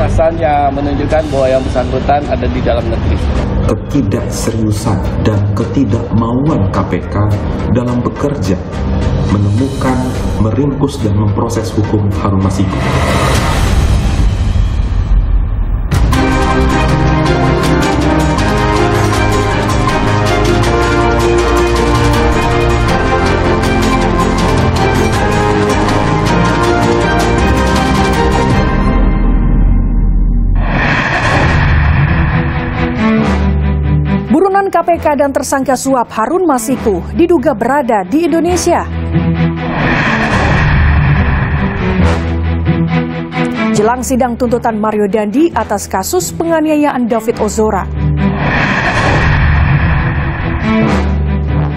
Batasan yang menunjukkan bahwa yang bersangkutan ada di dalam negeri. Ketidakseriusan dan ketidakmauan KPK dalam bekerja, menemukan, meringkus dan memproses hukum Harun Masiku. Buronan KPK dan tersangka suap Harun Masiku diduga berada di Indonesia. Jelang sidang tuntutan Mario Dandi atas kasus penganiayaan David Ozora.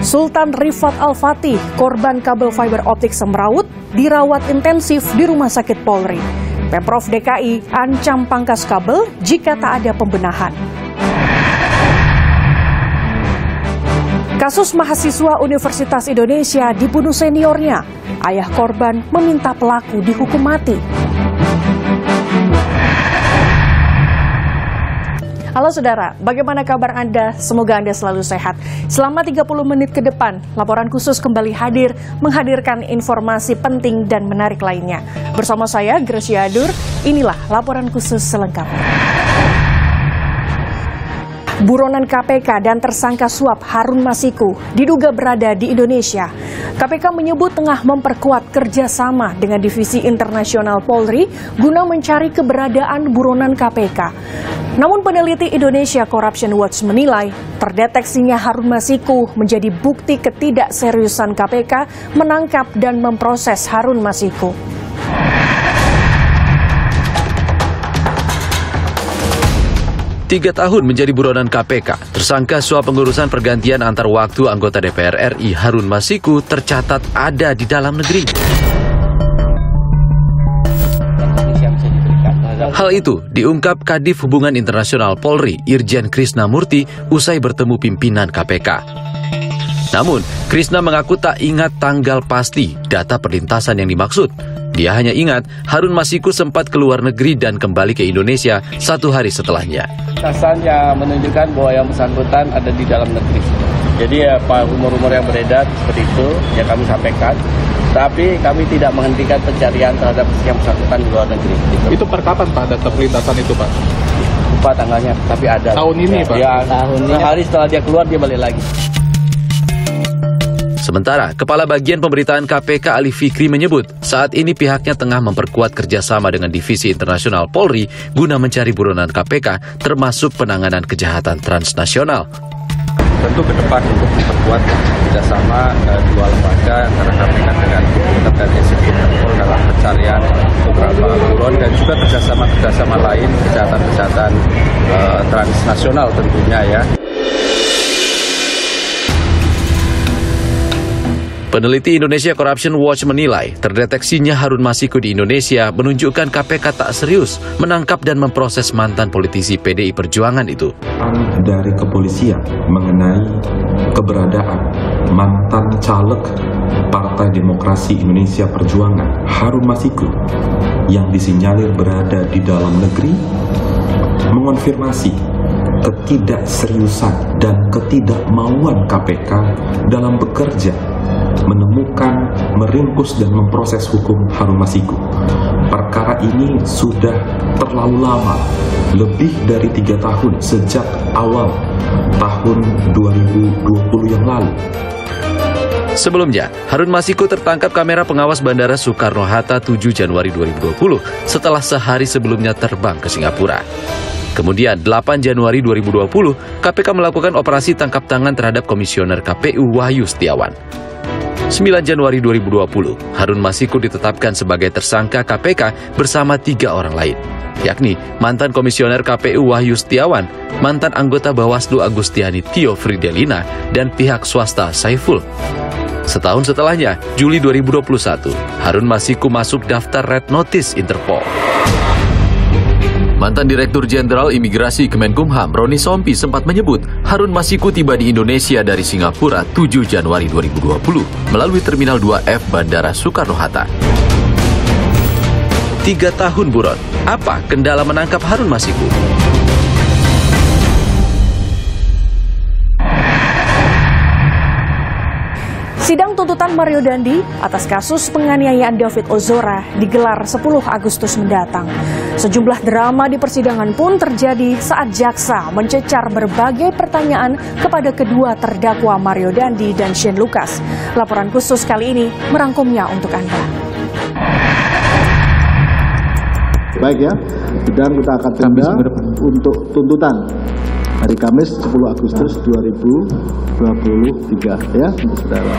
Sultan Rifat Al-Fatih, korban kabel fiber optik semrawut, dirawat intensif di Rumah Sakit Polri. Pemprov DKI ancam pangkas kabel jika tak ada pembenahan. Kasus mahasiswa Universitas Indonesia dibunuh seniornya. Ayah korban meminta pelaku dihukum mati. Halo saudara, bagaimana kabar Anda? Semoga Anda selalu sehat. Selama 30 menit ke depan, laporan khusus kembali hadir menghadirkan informasi penting dan menarik lainnya. Bersama saya, Gracia Adur, inilah laporan khusus selengkapnya. Buronan KPK dan tersangka suap Harun Masiku diduga berada di Indonesia. KPK menyebut tengah memperkuat kerjasama dengan Divisi Internasional Polri guna mencari keberadaan buronan KPK. Namun peneliti Indonesia Corruption Watch menilai terdeteksinya Harun Masiku menjadi bukti ketidakseriusan KPK menangkap dan memproses Harun Masiku. Tiga tahun menjadi buronan KPK, tersangka suap pengurusan pergantian antar waktu anggota DPR RI Harun Masiku tercatat ada di dalam negeri. Hal itu diungkap Kadif Hubungan Internasional Polri Irjen Krisna Murty usai bertemu pimpinan KPK. Namun, Krisna mengaku tak ingat tanggal pasti data perlintasan yang dimaksud. Dia hanya ingat Harun Masiku sempat keluar negeri dan kembali ke Indonesia 1 hari setelahnya. Batasan yang menunjukkan bahwa yang bersangkutan ada di dalam negeri. Jadi rumor-rumor yang beredar seperti itu yang kami sampaikan. Tapi kami tidak menghentikan pencarian terhadap yang bersangkutan di luar negeri. Itu per kapan Pak data perlintasan itu Pak? Lupa tanggalnya, tapi ada. Tahun ini Pak? Ya, tahun ini. Hari setelah dia keluar dia balik lagi. Sementara, Kepala Bagian Pemberitaan KPK Ali Fikri menyebut saat ini pihaknya tengah memperkuat kerjasama dengan Divisi Internasional Polri guna mencari buronan KPK termasuk penanganan kejahatan transnasional. Tentu ke depan untuk memperkuat kerjasama dua lembaga antara KPK dengan Internet Interpol dalam pencarian beberapa buron dan juga kerjasama lain kejahatan transnasional tentunya ya. Peneliti Indonesia Corruption Watch menilai terdeteksinya Harun Masiku di Indonesia menunjukkan KPK tak serius menangkap dan memproses mantan politisi PDI Perjuangan itu. Dari kepolisian mengenai keberadaan mantan caleg Partai Demokrasi Indonesia Perjuangan Harun Masiku yang disinyalir berada di dalam negeri mengonfirmasi ketidakseriusan dan ketidakmauan KPK dalam bekerja, menemukan, meringkus dan memproses hukum Harun Masiku. Perkara ini sudah terlalu lama, lebih dari 3 tahun sejak awal tahun 2020 yang lalu. Sebelumnya, Harun Masiku tertangkap kamera pengawas Bandara Soekarno-Hatta 7 Januari 2020 setelah sehari sebelumnya terbang ke Singapura. Kemudian 8 Januari 2020, KPK melakukan operasi tangkap tangan terhadap Komisioner KPU Wahyu Setiawan. 9 Januari 2020, Harun Masiku ditetapkan sebagai tersangka KPK bersama 3 orang lain, yakni mantan Komisioner KPU Wahyu Setiawan, mantan anggota Bawaslu Agustiani Tio Fridelina, dan pihak swasta Saiful. Setahun setelahnya, Juli 2021, Harun Masiku masuk daftar Red Notice Interpol. Mantan Direktur Jenderal Imigrasi Kemenkumham, Roni Sompi sempat menyebut Harun Masiku tiba di Indonesia dari Singapura 7 Januari 2020 melalui Terminal 2F Bandara Soekarno-Hatta. 3 tahun buron. Apa kendala menangkap Harun Masiku? Sidang tuntutan Mario Dandi atas kasus penganiayaan David Ozora digelar 10 Agustus mendatang. Sejumlah drama di persidangan pun terjadi saat jaksa mencecar berbagai pertanyaan kepada kedua terdakwa Mario Dandi dan Shane Lucas. Laporan khusus kali ini merangkumnya untuk Anda. Baik ya, sidang kita akan tunda untuk tuntutan hari Kamis 10 Agustus 2023 ya, saudara.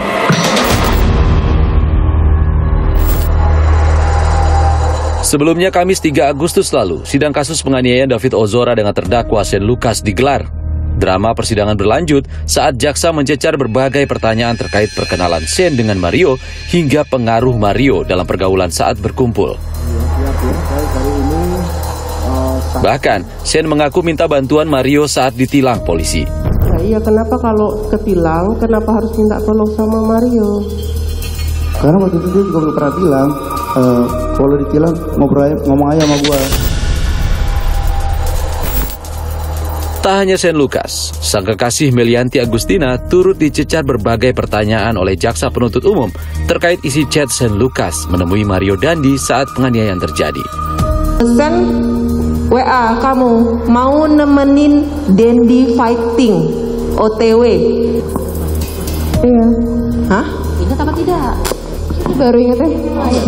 Sebelumnya Kamis 3 Agustus lalu, sidang kasus penganiayaan David Ozora dengan terdakwa Shane Lucas digelar. Drama persidangan berlanjut saat jaksa mencecar berbagai pertanyaan terkait perkenalan Shane dengan Mario hingga pengaruh Mario dalam pergaulan saat berkumpul. Bahkan, Shane mengaku minta bantuan Mario saat ditilang polisi. Nah, iya, kenapa kalau ketilang, kenapa harus minta tolong sama Mario? Karena waktu itu dia juga belum pernah bilang, kalau ditilang ngomong aja sama gua. Tak hanya Shane Lucas, sang kekasih Melianti Agustina turut dicecar berbagai pertanyaan oleh jaksa penuntut umum terkait isi chat Shane Lucas menemui Mario Dandi saat penganiayaan terjadi. Pesan WA kamu mau nemenin Dandi fighting OTW. Iya. Hah? Ingat apa tidak? Baru ingat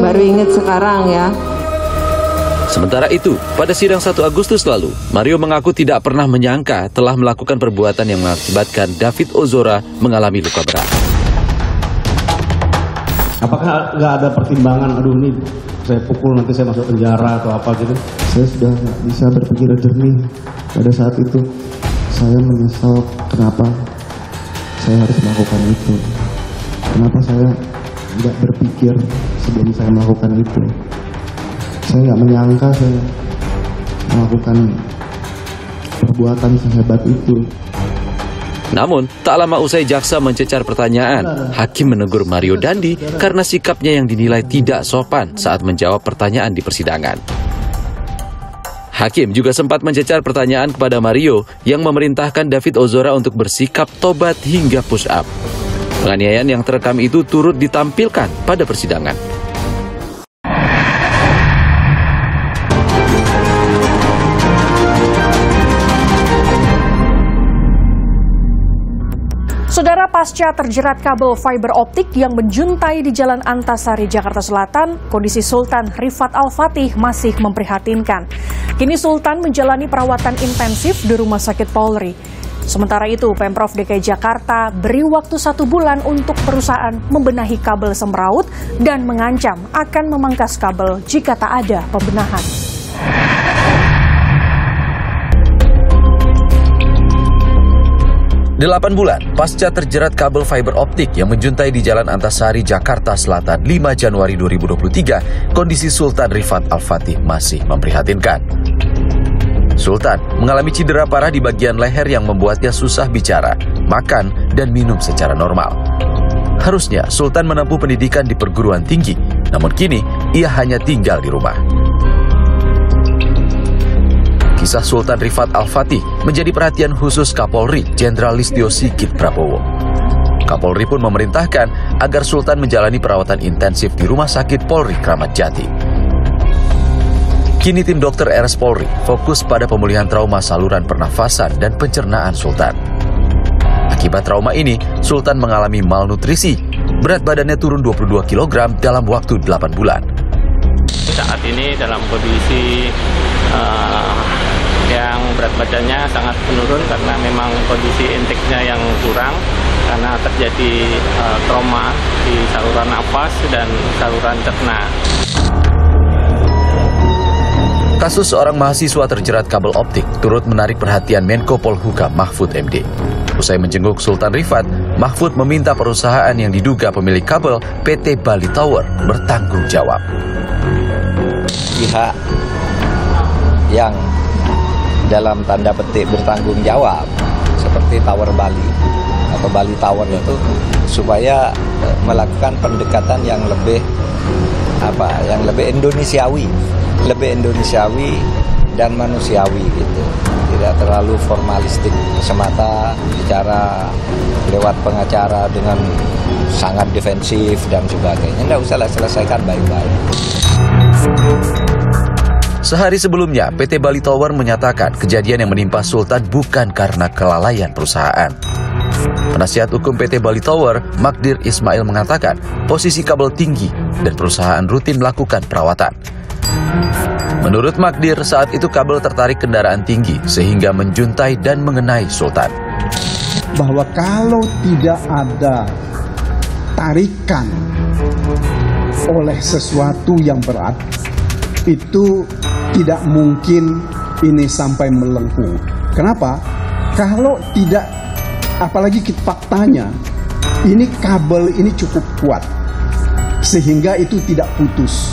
Baru ingat sekarang ya. Sementara itu, pada sidang 1 Agustus lalu, Mario mengaku tidak pernah menyangka telah melakukan perbuatan yang mengakibatkan David Ozora mengalami luka berat. Apakah nggak ada pertimbangan, aduh nih saya pukul nanti saya masuk penjara atau apa gitu? Saya sudah nggak bisa berpikir jernih pada saat itu. Saya menyesal kenapa saya harus melakukan itu. Kenapa saya tidak berpikir sebelum saya melakukan itu. Saya nggak menyangka saya melakukan perbuatan sehebat itu. Namun, tak lama usai jaksa mencecar pertanyaan, hakim menegur Mario Dandi karena sikapnya yang dinilai tidak sopan saat menjawab pertanyaan di persidangan. Hakim juga sempat mencecar pertanyaan kepada Mario yang memerintahkan David Ozora untuk bersikap tobat hingga push up. Penganiayaan yang terekam itu turut ditampilkan pada persidangan. Saudara, pasca terjerat kabel fiber optik yang menjuntai di Jalan Antasari, Jakarta Selatan, kondisi Sultan Rifat Al-Fatih masih memprihatinkan. Kini Sultan menjalani perawatan intensif di Rumah Sakit Polri. Sementara itu, Pemprov DKI Jakarta beri waktu 1 bulan untuk perusahaan membenahi kabel semraut dan mengancam akan memangkas kabel jika tak ada pembenahan. Delapan bulan pasca terjerat kabel fiber optik yang menjuntai di Jalan Antasari, Jakarta Selatan 5 Januari 2023, kondisi Sultan Rifat Al-Fatih masih memprihatinkan. Sultan mengalami cedera parah di bagian leher yang membuatnya susah bicara, makan, dan minum secara normal. Harusnya Sultan menempuh pendidikan di perguruan tinggi, namun kini ia hanya tinggal di rumah. Kisah Sultan Rifat Al-Fatih menjadi perhatian khusus Kapolri Jenderal Listio Sigit Prabowo. Kapolri pun memerintahkan agar Sultan menjalani perawatan intensif di Rumah Sakit Polri Kramat Jati. Kini tim dokter RS Polri fokus pada pemulihan trauma saluran pernafasan dan pencernaan Sultan. Akibat trauma ini, Sultan mengalami malnutrisi. Berat badannya turun 22 kg dalam waktu 8 bulan. Saat ini dalam kondisi yang berat badannya sangat menurun karena memang kondisi intake-nya yang kurang karena terjadi trauma di saluran nafas dan saluran cerna. Kasus seorang mahasiswa terjerat kabel optik turut menarik perhatian Menko Polhukam Mahfud MD. Usai menjenguk Sultan Rifat, Mahfud meminta perusahaan yang diduga pemilik kabel PT Bali Tower bertanggung jawab. Pihak yang dalam tanda petik bertanggung jawab seperti Tower Bali atau Bali Tower itu supaya melakukan pendekatan yang lebih Indonesiawi lebih Indonesiawi dan manusiawi gitu. Tidak terlalu formalistik semata, bicara lewat pengacara dengan sangat defensif dan sebagainya. Nggak usah selesaikan baik-baik. Sehari sebelumnya, PT Bali Tower menyatakan kejadian yang menimpa Sultan bukan karena kelalaian perusahaan. Penasihat hukum PT Bali Tower, Magdir Ismail, mengatakan posisi kabel tinggi dan perusahaan rutin melakukan perawatan. Menurut Magdir, saat itu kabel tertarik kendaraan tinggi sehingga menjuntai dan mengenai Sultan. Bahwa kalau tidak ada tarikan oleh sesuatu yang berat, itu tidak mungkin ini sampai melengkung. Kenapa? Kalau tidak, apalagi faktanya, ini kabel ini cukup kuat, sehingga itu tidak putus.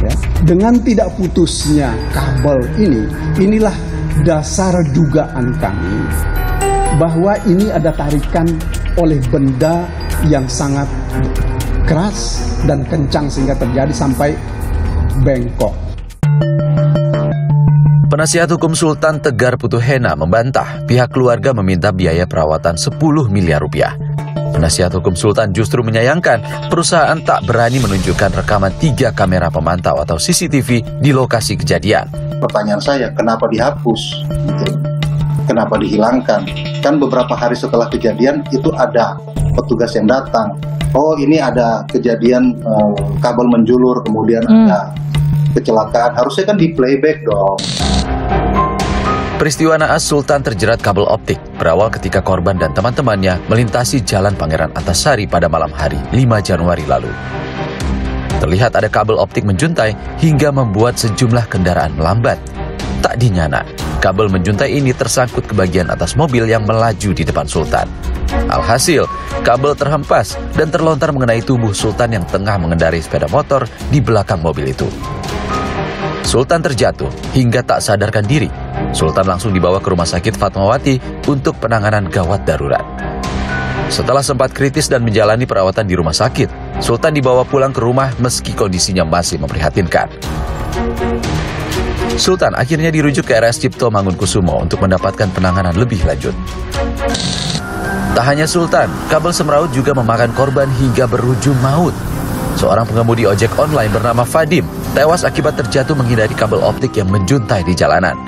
Ya. Dengan tidak putusnya kabel ini, inilah dasar dugaan kami bahwa ini ada tarikan oleh benda yang sangat keras dan kencang sehingga terjadi sampai bengkok. Penasihat hukum Sultan Tegar Putuhena membantah pihak keluarga meminta biaya perawatan 10 miliar rupiah. Penasihat hukum Sultan justru menyayangkan perusahaan tak berani menunjukkan rekaman 3 kamera pemantau atau CCTV di lokasi kejadian. Pertanyaan saya, kenapa dihapus? Kenapa dihilangkan? Kan beberapa hari setelah kejadian itu ada petugas yang datang. Oh, ini ada kejadian kabel menjulur, kemudian ada kecelakaan. Harusnya kan di playback dong. Peristiwa naas Sultan terjerat kabel optik berawal ketika korban dan teman-temannya melintasi Jalan Pangeran Antasari pada malam hari 5 Januari lalu. Terlihat ada kabel optik menjuntai hingga membuat sejumlah kendaraan melambat. Tak dinyana, kabel menjuntai ini tersangkut ke bagian atas mobil yang melaju di depan Sultan. Alhasil, kabel terhempas dan terlontar mengenai tubuh Sultan yang tengah mengendarai sepeda motor di belakang mobil itu. Sultan terjatuh hingga tak sadarkan diri. Sultan langsung dibawa ke Rumah Sakit Fatmawati untuk penanganan gawat darurat. Setelah sempat kritis dan menjalani perawatan di rumah sakit, Sultan dibawa pulang ke rumah meski kondisinya masih memprihatinkan. Sultan akhirnya dirujuk ke RS Cipto Mangunkusumo untuk mendapatkan penanganan lebih lanjut. Tak hanya Sultan, kabel semraut juga memakan korban hingga berujung maut. Seorang pengemudi ojek online bernama Fadim tewas akibat terjatuh menghindari kabel optik yang menjuntai di jalanan.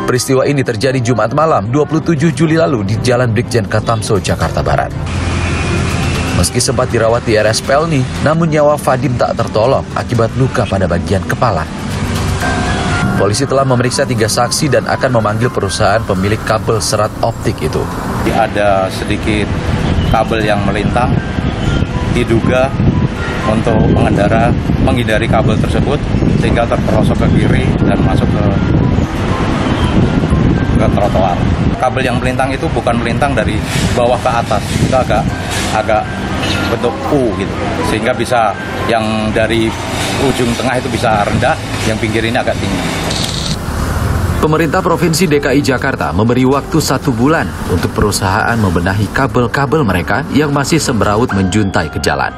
Peristiwa ini terjadi Jumat malam 27 Juli lalu di Jalan Brigjen Katamso, Jakarta Barat. Meski sempat dirawat di RS Pelni, namun nyawa Fadim tak tertolong akibat luka pada bagian kepala. Polisi telah memeriksa 3 saksi dan akan memanggil perusahaan pemilik kabel serat optik itu. Ada sedikit kabel yang melintang, diduga untuk pengendara menghindari kabel tersebut sehingga terperosok ke kiri dan masuk ke trotoar. Kabel yang melintang itu bukan melintang dari bawah ke atas, itu agak bentuk U gitu, sehingga bisa yang dari ujung tengah itu bisa rendah, yang pinggir ini agak tinggi. Pemerintah Provinsi DKI Jakarta memberi waktu 1 bulan untuk perusahaan membenahi kabel-kabel mereka yang masih sembraut menjuntai ke jalan.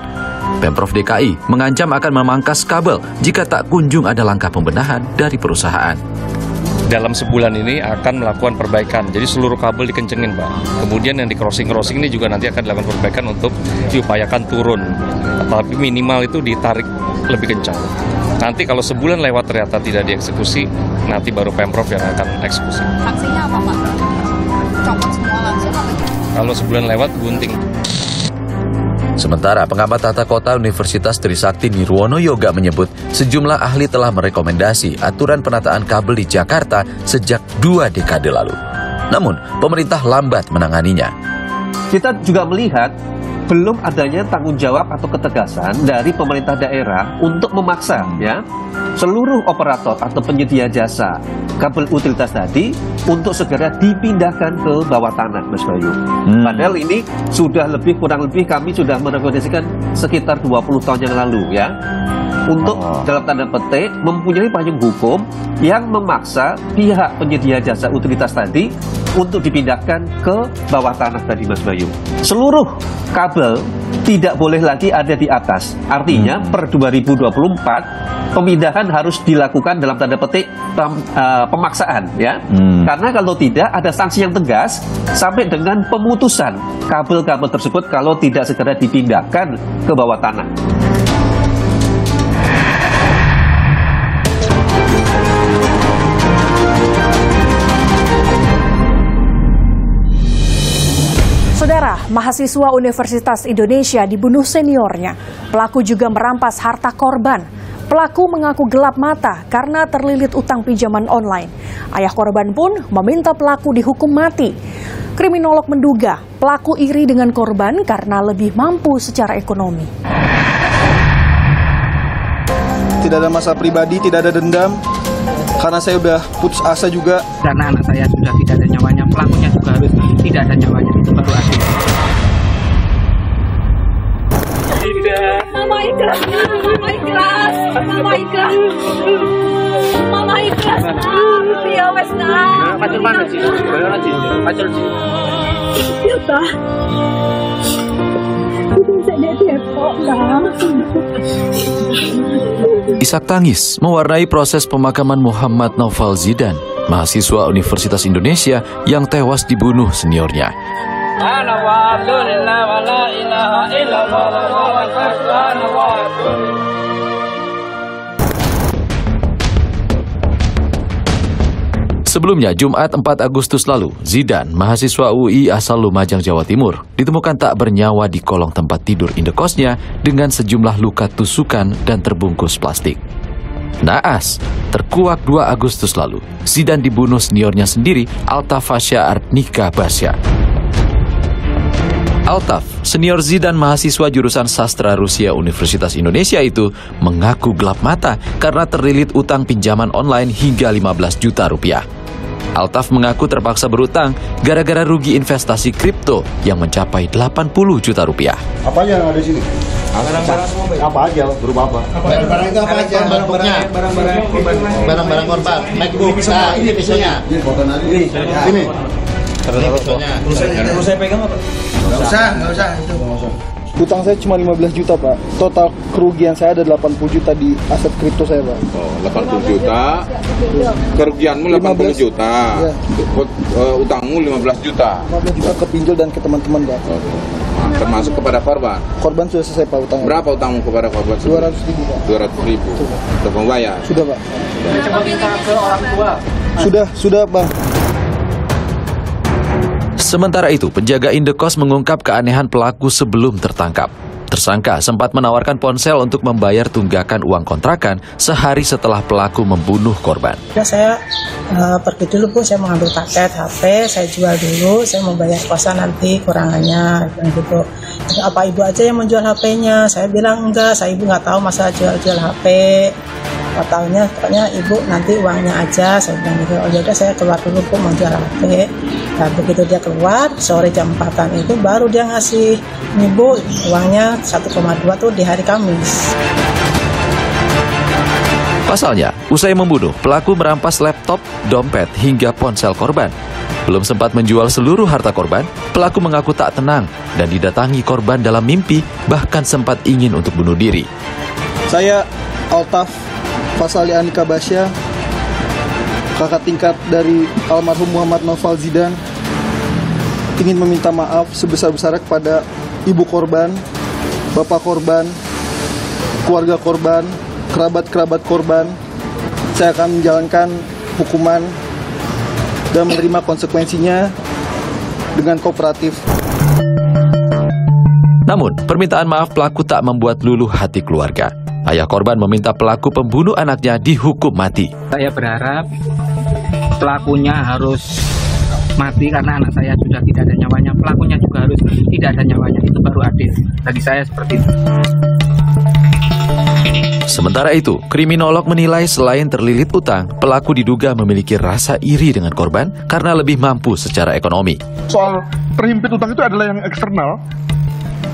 Pemprov DKI mengancam akan memangkas kabel jika tak kunjung ada langkah pembenahan dari perusahaan. Dalam sebulan ini akan melakukan perbaikan, jadi seluruh kabel dikencengin, Pak. Kemudian yang di crossing ini juga nanti akan dilakukan perbaikan untuk diupayakan turun, tapi minimal itu ditarik lebih kencang. Nanti kalau sebulan lewat ternyata tidak dieksekusi, nanti baru Pemprov yang akan eksekusi. Sanksinya apa, Pak? Copot semua langsung atau gimana? Kalau sebulan lewat, gunting. Sementara pengamat tata kota Universitas Trisakti Nirwono Yoga menyebut sejumlah ahli telah merekomendasi aturan penataan kabel di Jakarta sejak 2 dekade lalu. Namun, pemerintah lambat menanganinya. Kita juga melihat belum adanya tanggung jawab atau ketegasan dari pemerintah daerah untuk memaksa seluruh operator atau penyedia jasa kabel utilitas tadi untuk segera dipindahkan ke bawah tanah, Mas Bayu. Padahal ini sudah kurang lebih kami sudah merekomendasikan sekitar 20 tahun yang lalu untuk dalam tanda petik mempunyai payung hukum yang memaksa pihak penyedia jasa utilitas tadi untuk dipindahkan ke bawah tanah tadi Mas Bayu. Seluruh kabel tidak boleh lagi ada di atas. Artinya per 2024 pemindahan harus dilakukan dalam tanda petik pemaksaan ya. Karena kalau tidak ada sanksi yang tegas sampai dengan pemutusan kabel-kabel tersebut kalau tidak segera dipindahkan ke bawah tanah. Saudara, mahasiswa Universitas Indonesia dibunuh seniornya. Pelaku juga merampas harta korban. Pelaku mengaku gelap mata karena terlilit utang pinjaman online. Ayah korban pun meminta pelaku dihukum mati. Kriminolog menduga pelaku iri dengan korban karena lebih mampu secara ekonomi. Tidak ada masalah pribadi, tidak ada dendam. Karena saya udah putus asa juga. Karena anak saya sudah tidak ada nyawanya, pelakunya juga harus tidak ada nyawanya. Itu baru adil. Mama ikhlas, mama ikhlas, mama ikhlas, mama ikhlas. Ya wes nah. Pacul mana sih? Bayar sih. Pacul sih. Ya tak. Isak tangis mewarnai proses pemakaman Muhammad Naufal Zidan, mahasiswa Universitas Indonesia yang tewas dibunuh seniornya. Sebelumnya, Jumat 4 Agustus lalu, Zidan, mahasiswa UI asal Lumajang, Jawa Timur, ditemukan tak bernyawa di kolong tempat tidur indekosnya dengan sejumlah luka tusukan dan terbungkus plastik. Naas, terkuak 2 Agustus lalu, Zidan dibunuh seniornya sendiri, Altaf Fasya Arnika Basya. Altaf, senior Zidan mahasiswa jurusan sastra Rusia Universitas Indonesia itu mengaku gelap mata karena terlilit utang pinjaman online hingga 15 juta rupiah. Altaf mengaku terpaksa berutang gara-gara rugi investasi kripto yang mencapai 80 juta rupiah. Apa aja yang ada di sini? Barang-barang apa aja? Berupa apa? Barang itu apa aja? Barang-barang korban. MacBook. Nah, ini pisaunya. Ini. Ini pisaunya. Perlu saya pegang apa? Nggak usah. Itu. Utang saya cuma 15 juta, Pak. Total kerugian saya ada 80 juta di aset kripto saya, Pak. Oh, 80 juta. Kerugianmu 80 juta. Ya. Utangmu 15 juta. 15 juta ke pinjol dan ke teman-teman, Pak. Nah, termasuk kepada korban. Korban sudah selesai, Pak, utangnya. Berapa utangmu kepada korban? 200.000, Pak. 200.000. Sudah membayar? Sudah, Pak. Coba minta ke orang tua. Sudah, Bang. Sementara itu, penjaga indekos mengungkap keanehan pelaku sebelum tertangkap. Tersangka sempat menawarkan ponsel untuk membayar tunggakan uang kontrakan sehari setelah pelaku membunuh korban. Ya, saya pergi dulu, Bu. Saya mengambil paket HP, saya jual dulu, saya mau bayar kosan nanti kurangannya, gitu. Apa ibu aja yang menjual HP-nya? Saya bilang enggak, saya ibu nggak tahu masalah jual HP. Tahunya pokoknya ibu nanti uangnya aja, saya bilang gitu. Oh yaudah, saya keluar dulu, Bu, mau jual HP. Nah, begitu dia keluar sore jam 4-an itu baru dia ngasih nih, Bu, uangnya 1,2 tuh di hari Kamis. Pasalnya, usai membunuh, pelaku merampas laptop, dompet, hingga ponsel korban. Belum sempat menjual seluruh harta korban, pelaku mengaku tak tenang dan didatangi korban dalam mimpi, bahkan sempat ingin untuk bunuh diri. Saya Altaf Fasya Arnika Basya, kakak tingkat dari almarhum Muhammad Naufal Zidan, ingin meminta maaf sebesar-besarnya kepada ibu korban, bapak korban, keluarga korban, kerabat-kerabat korban. Saya akan menjalankan hukuman dan menerima konsekuensinya dengan kooperatif. Namun, permintaan maaf pelaku tak membuat luluh hati keluarga. Ayah korban meminta pelaku pembunuh anaknya dihukum mati. Saya berharap pelakunya harus mati karena anak saya sudah tidak ada nyawanya. Pelakunya juga harus tidak ada nyawanya. Itu baru adil. Bagi saya seperti itu. Sementara itu, kriminolog menilai selain terlilit utang, pelaku diduga memiliki rasa iri dengan korban karena lebih mampu secara ekonomi. Soal terhimpit utang itu adalah yang eksternal,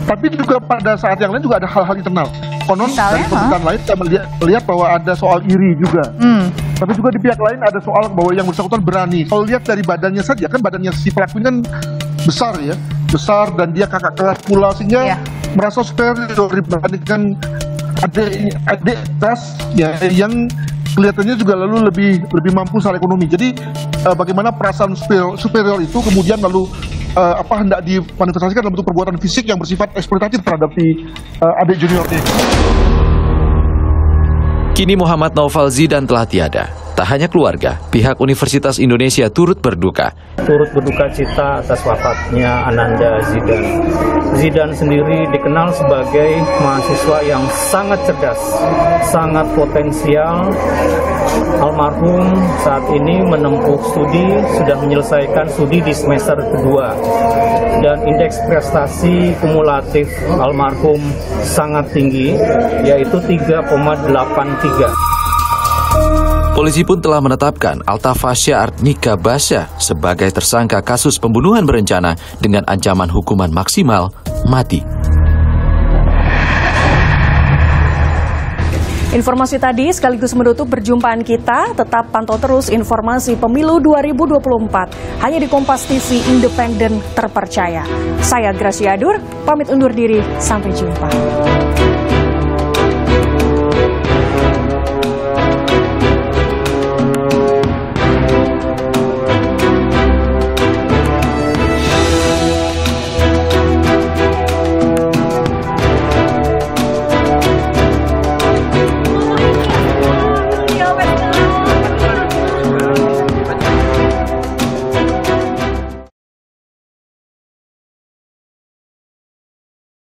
tapi juga pada saat yang lain juga ada hal-hal internal. Konon dari pemberitaan lain kita melihat bahwa ada soal iri juga. Tapi juga di pihak lain ada soal bahwa yang bersangkutan berani. Kalau lihat dari badannya saja, kan badannya si pelaku kan besar ya, besar dan dia kakak kelas pula, sehingga merasa superior dibandingkan adik kelas ya, yang kelihatannya juga lalu lebih mampu secara ekonomi. Jadi bagaimana perasaan superior itu kemudian lalu hendak dimanifestasikan dalam bentuk perbuatan fisik yang bersifat eksploitatif terhadap si adik juniornya. Kini Muhammad Naufal Zidan telah tiada. Tak hanya keluarga, pihak Universitas Indonesia turut berduka. Turut berduka cita atas wafatnya Ananda Zidan. Zidan sendiri dikenal sebagai mahasiswa yang sangat cerdas, sangat potensial. Almarhum saat ini menempuh studi, sudah menyelesaikan studi di semester kedua. Dan indeks prestasi kumulatif almarhum sangat tinggi, yaitu 3,83. Polisi pun telah menetapkan Altafasya Artnika Basya sebagai tersangka kasus pembunuhan berencana dengan ancaman hukuman maksimal mati. Informasi tadi sekaligus menutup perjumpaan kita. Tetap pantau terus informasi pemilu 2024 hanya di Kompas TV independen terpercaya. Saya Gracia Adur, pamit undur diri. Sampai jumpa.